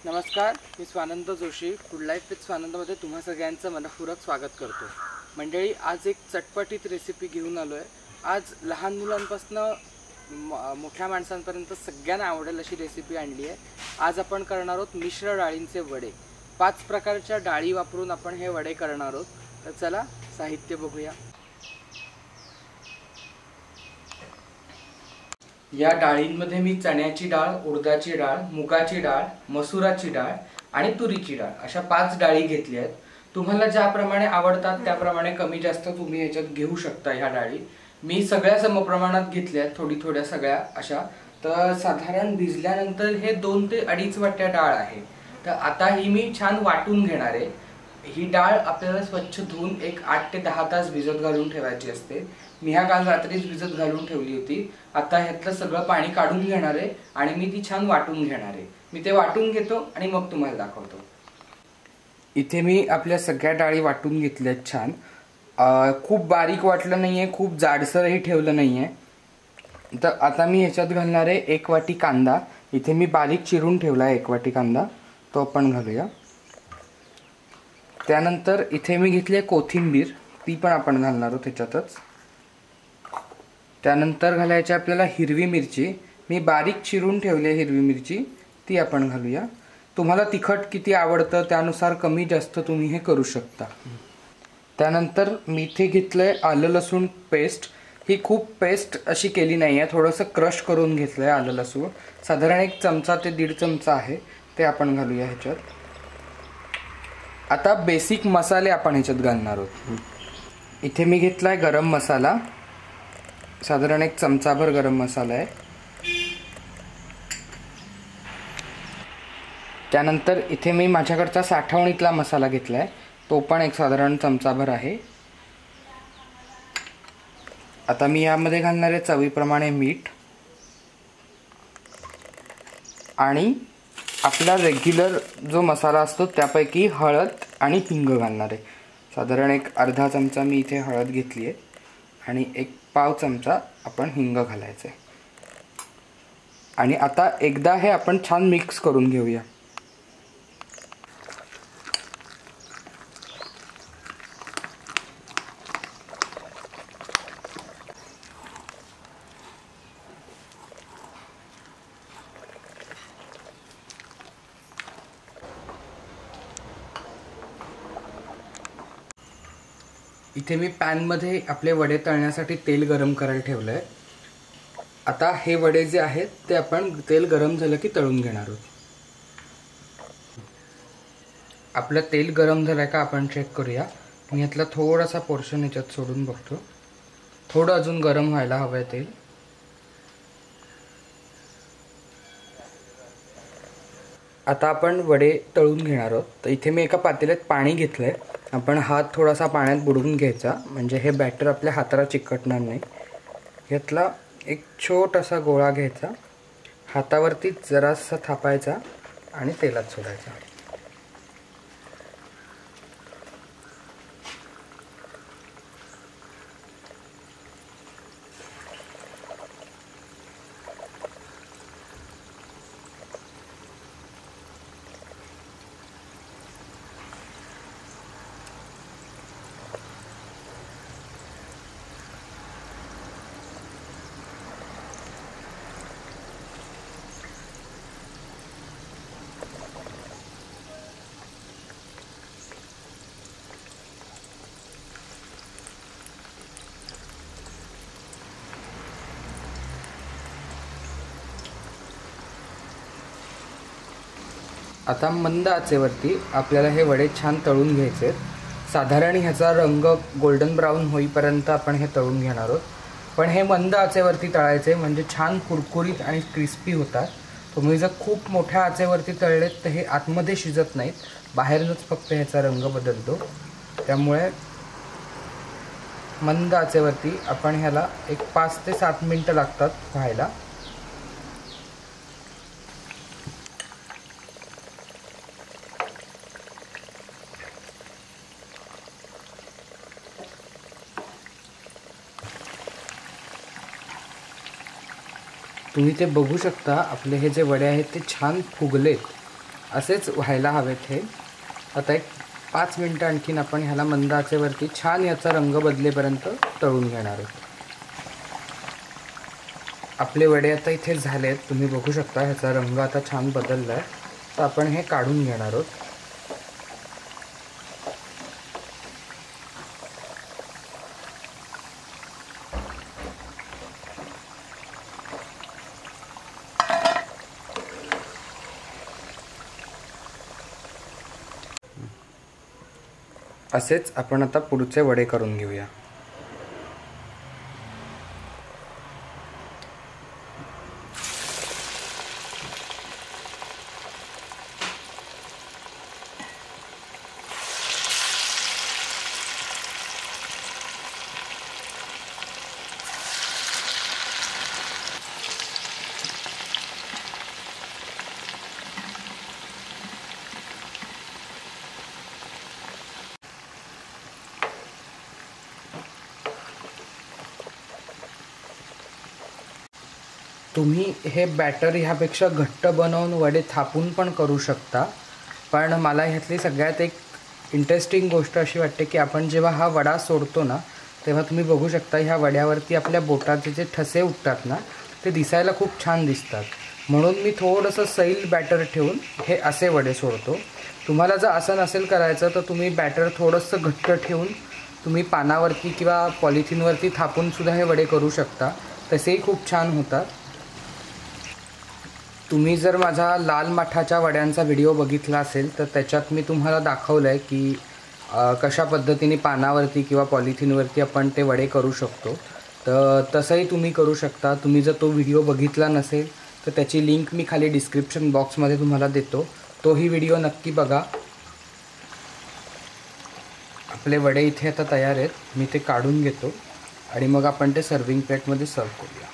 नमस्कार, मी Swanand Joshi. Food life with स्वानंदमध्ये तुम्हा सगळ्यांचं मनपूर्वक स्वागत करतो. मंडळी, आज एक चटपटीत रेसिपी घेऊन आलो आहे. आज लहान मुलांपासून मोठ्या माणसांपर्यंत सगळ्यांना आवडेल अशी रेसिपी आणली आहे. आज आपण करणार आहोत मिश्र डाळींचे वडे. 5 प्रकारच्या डाळी वापरून आपण हे वडे करणार आहोत. तर चला साहित्य बघूया. या डाळींमध्ये मी चण्याची डाळ, उडदाची डाळ, मुगाची डाळ, मसुराची डाळ आणि तुरीची डाळ अशा 5 डाळी घेतल्या आहेत. तुम्हाला ज्याप्रमाणे आवडतात त्याप्रमाणे कमी जास्त तुम्ही ह्याच्यात घेऊ शकता. ह्या डाळी मी सगळ्या समप्रमाणात घेतल्या आहेत, थोड्या सगळ्या अशा. तर साधारण भिजल्यानंतर हे 2 ते 2.5 वाट्या डाळ आहे. तर आता ही मी छान वाटून घेणार आहे. ही डाळ आपल्याला स्वच्छ धुवून एक 8 ते 10 तास भिजत घालून ठेवायची असते. मी ह्या काल रात्रीच भिजत घालून ठेवली होती. आता ह्यातलं सगळं पाणी काढून घेणार आहे आणि मी ती छान वाटून घेणार आहे. मी ते वाटून घेतो आणि मग तुम्हाला दाखवतो. इथे मी आपल्या सगळ्या डाळी वाटून घेतल्यात छान. खूप बारीक वाटलं नाहीये, खूप जाडसरही ठेवलं नाहीये. तर आता मी ह्याच्यात घालणार आहे 1 वाटी कांदा. इथे मी बारीक चिरून ठेवला आहे 1 वाटी कांदा, तो आपण घालूया. त्यानंतर इथे मी घेतली कोथिंबीर, ती पण आपण घालणार आहोत त्याच्यातच. त्यानंतर घालायची आपल्याला हिरवी मिरची. मी बारीक चिरून ठेवली हिरवी मिरची, ती आपण घालूया. तुम्हाला तिखट किती आवडतं त्यानुसार कमी जास्त तुम्ही हे करू शकता. त्यानंतर मी इथे घेतलंय आलं लसूण पेस्ट. ही खूप पेस्ट अशी केली नाही आहे, थोडंसं क्रश करून घेतलंय आलं लसूण. साधारण 1 चमचा ते 1.5 चमचा आहे, ते आपण घालूया ह्याच्यात. आता बेसिक मसाले आपण ह्याच्यात घालणार आहोत. इथे मी घेतलाय गरम मसाला, साधारण 1 चमचाभर गरम मसाला आहे. त्यानंतर इथे मी माझ्याकडचा साठवणीतला मसाला घेतलाय, तो पण एक साधारण चमचाभर आहे. आता मी यामध्ये घालणार आहे चवीप्रमाणे मीठ आणि आपला रेग्युलर जो मसाला असतो त्यापैकी हळद आणि हिंग घालणार आहे. साधारण 1 अर्धा चमचा मी इथे हळद घेतली आहे आणि 1 पाव चमचा आपण हिंग घालायचं आहे. आणि आता एकदा हे आपण छान मिक्स करून घेऊया. इथे मी पॅनमध्ये आपले वडे तळण्यासाठी तेल गरम करायला ठेवलं आहे. आता हे वडे जे आहेत ते आपण तेल गरम झालं की तळून घेणार आहोत. आपलं तेल गरम झालं का आपण चेक करूया. मी यातला थोडासा पोर्शन ह्याच्यात सोडून बघतो. थोडं अजून गरम व्हायला हवं आहे तेल. आता आपण वडे तळून घेणार आहोत. तर इथे मी एका पातेल्यात पाणी घेतलं आहे. आपण हात थोडासा पाण्यात बुडवून घ्यायचा, म्हणजे हे बॅटर आपल्या हाताला चिकटणार नाही. यातला एक छोटासा गोळा घ्यायचा, हातावरती जरासा थापायचा आणि तेलात सोडायचा. आता मंद आचेवरती आपल्याला हे वडे छान तळून घ्यायचे. साधारण ह्याचा रंग गोल्डन ब्राऊन होईपर्यंत आपण हे तळून घेणार आहोत. पण हे मंद आचेवरती तळायचे, म्हणजे छान कुरकुरीत आणि क्रिस्पी होतात. तुम्ही जर खूप मोठ्या आचेवरती तळलेत तर हे आतमध्ये शिजत नाहीत, बाहेरच फक्त ह्याचा रंग बदलतो. त्यामुळे मंद आचेवरती आपण ह्याला एक 5 ते 7 मिनिटं लागतात व्हायला. तुम्ही ते बघू शकता, आपले हे जे वडे आहेत ते छान फुगलेत असेच व्हायला हवेत हे. आता एक 5 मिनटं आणखीन आपण ह्याला मंद आचेवरती छान याचा रंग बदलेपर्यंत तळून घेणार आहोत. आपले वडे आता इथे झालेत, तुम्ही बघू शकता ह्याचा रंग आता छान बदलला आहे. तर आपण हे काढून घेणार आहोत. असेच आपण आता पुढचे वडे करून घेऊया. तुम्ही हे बॅटर ह्यापेक्षा घट्ट बनवून वडे थापून पण करू शकता. पण मला ह्यातली सगळ्यात एक इंटरेस्टिंग गोष्ट अशी वाटते की आपण जेव्हा हा वडा सोडतो ना, तेव्हा तुम्ही बघू शकता ह्या वड्यावरती आपल्या बोटाचे जे ठसे उठतात ना, ते दिसायला खूप छान दिसतात. म्हणून मी थोडंसं सैल बॅटर ठेवून हे असे वडे सोडतो. तुम्हाला जर असं नसेल करायचं तर तुम्ही बॅटर थोडंसं घट्ट ठेवून तुम्ही पानावरती किंवा पॉलिथिनवरती थापूनसुद्धा हे वडे करू शकता. तसेही खूप छान होतात. तुम्ही जर माझा लाल माठाच्या वड्यांचा व्हिडिओ बघितला असेल तर त्याच्यात मी तुम्हाला दाखवलं आहे की कशा पद्धतीने पानावरती किंवा पॉलिथिनवरती आपण ते वडे करू शकतो. तर तसंही तुम्ही करू शकता. तुम्ही जर तो व्हिडिओ बघितला नसेल तर त्याची लिंक मी खाली डिस्क्रिप्शन बॉक्समध्ये तुम्हाला देतो. तोही व्हिडिओ नक्की बघा. आपले वडे इथे आता तयार आहेत. मी ते काढून घेतो आणि मग आपण ते सर्विंग प्लेटमध्ये सर्व करूया.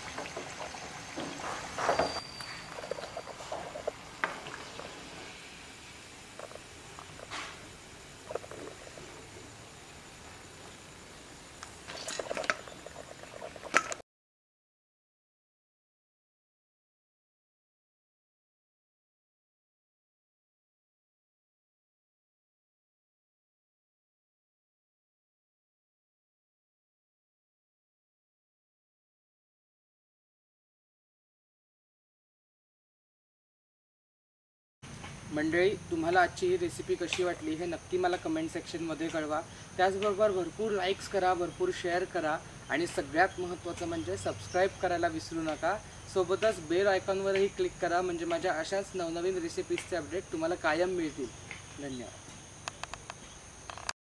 मंडळी, तुम्हाला आजची ही रेसिपी कशी वाटली हे नक्की मला कमेंट सेक्शनमध्ये कळवा. त्याचबरोबर भरपूर लाईक्स करा, भरपूर शेअर करा आणि सगळ्यात महत्त्वाचं म्हणजे सबस्क्राईब करायला विसरू नका. सोबतच बेल आयकॉनवरही क्लिक करा म्हणजे माझ्या अशाच नवनवीन रेसिपीजचे अपडेट तुम्हाला कायम मिळतील. धन्यवाद.